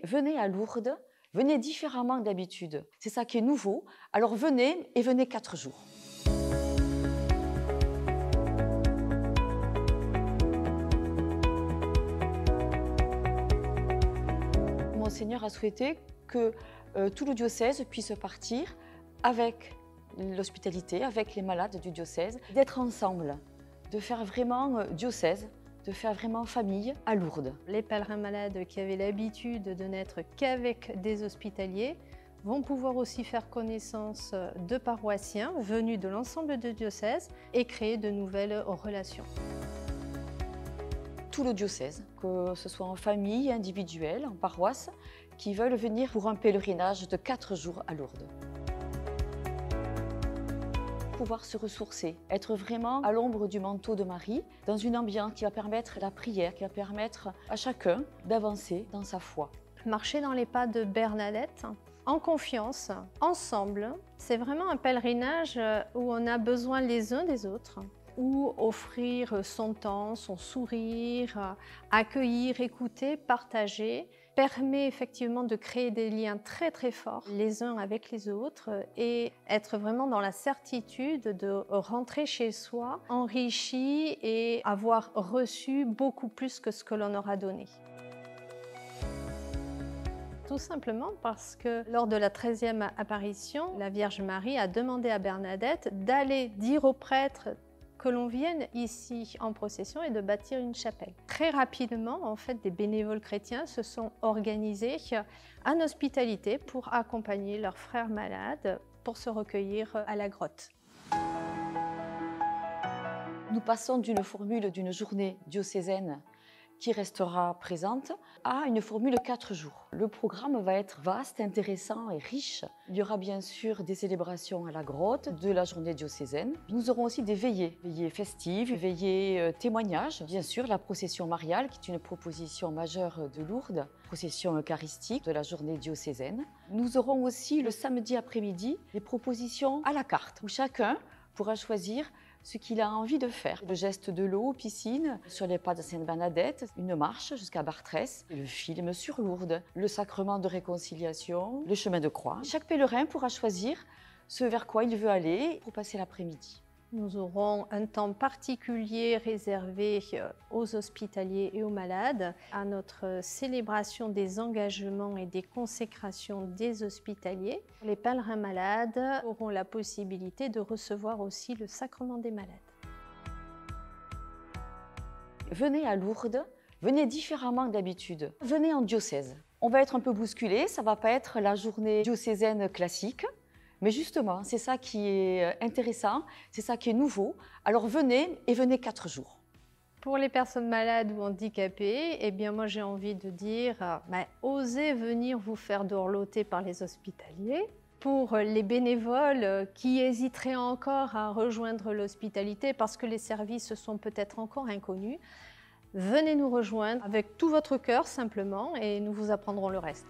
Venez à Lourdes, venez différemment d'habitude. C'est ça qui est nouveau. Alors venez et venez 4 jours. Monseigneur a souhaité que tout le diocèse puisse partir avec l'hospitalité, avec les malades du diocèse, d'être ensemble, de faire vraiment diocèse, de faire vraiment famille à Lourdes. Les pèlerins malades qui avaient l'habitude de n'être qu'avec des hospitaliers vont pouvoir aussi faire connaissance de paroissiens venus de l'ensemble du diocèse et créer de nouvelles relations. Tout le diocèse, que ce soit en famille, individuelle, en paroisse, qui veulent venir pour un pèlerinage de 4 jours à Lourdes. Pouvoir se ressourcer, être vraiment à l'ombre du manteau de Marie, dans une ambiance qui va permettre la prière, qui va permettre à chacun d'avancer dans sa foi. Marcher dans les pas de Bernadette, en confiance, ensemble, c'est vraiment un pèlerinage où on a besoin les uns des autres, où offrir son temps, son sourire, accueillir, écouter, partager, permet effectivement de créer des liens très très forts les uns avec les autres et être vraiment dans la certitude de rentrer chez soi enrichi et avoir reçu beaucoup plus que ce que l'on aura donné. Tout simplement parce que lors de la 13e apparition, la Vierge Marie a demandé à Bernadette d'aller dire aux prêtres que l'on vienne ici en procession et de bâtir une chapelle. Très rapidement, en fait, des bénévoles chrétiens se sont organisés en hospitalité pour accompagner leurs frères malades pour se recueillir à la grotte. Nous passons d'une formule d'une journée diocésaine qui restera présente à une formule 4 jours. Le programme va être vaste, intéressant et riche. Il y aura bien sûr des célébrations à la grotte, de la journée diocésaine. Nous aurons aussi des veillées festives, veillées témoignages. Bien sûr, la procession mariale, qui est une proposition majeure de Lourdes, procession eucharistique de la journée diocésaine. Nous aurons aussi le samedi après-midi des propositions à la carte, où chacun pourra choisir ce qu'il a envie de faire. Le geste de l'eau, piscine, sur les pas de Sainte-Bernadette, une marche jusqu'à Bartrès, le film sur Lourdes, le sacrement de réconciliation, le chemin de croix. Chaque pèlerin pourra choisir ce vers quoi il veut aller pour passer l'après-midi. Nous aurons un temps particulier réservé aux hospitaliers et aux malades, à notre célébration des engagements et des consécrations des hospitaliers. Les pèlerins malades auront la possibilité de recevoir aussi le sacrement des malades. Venez à Lourdes, venez différemment d'habitude. Venez en diocèse. On va être un peu bousculé, ça ne va pas être la journée diocésaine classique. Mais justement, c'est ça qui est intéressant, c'est ça qui est nouveau. Alors venez et venez 4 jours. Pour les personnes malades ou handicapées, eh bien moi j'ai envie de dire, osez venir vous faire dorloter par les hospitaliers. Pour les bénévoles qui hésiteraient encore à rejoindre l'hospitalité parce que les services sont peut-être encore inconnus, venez nous rejoindre avec tout votre cœur simplement et nous vous apprendrons le reste.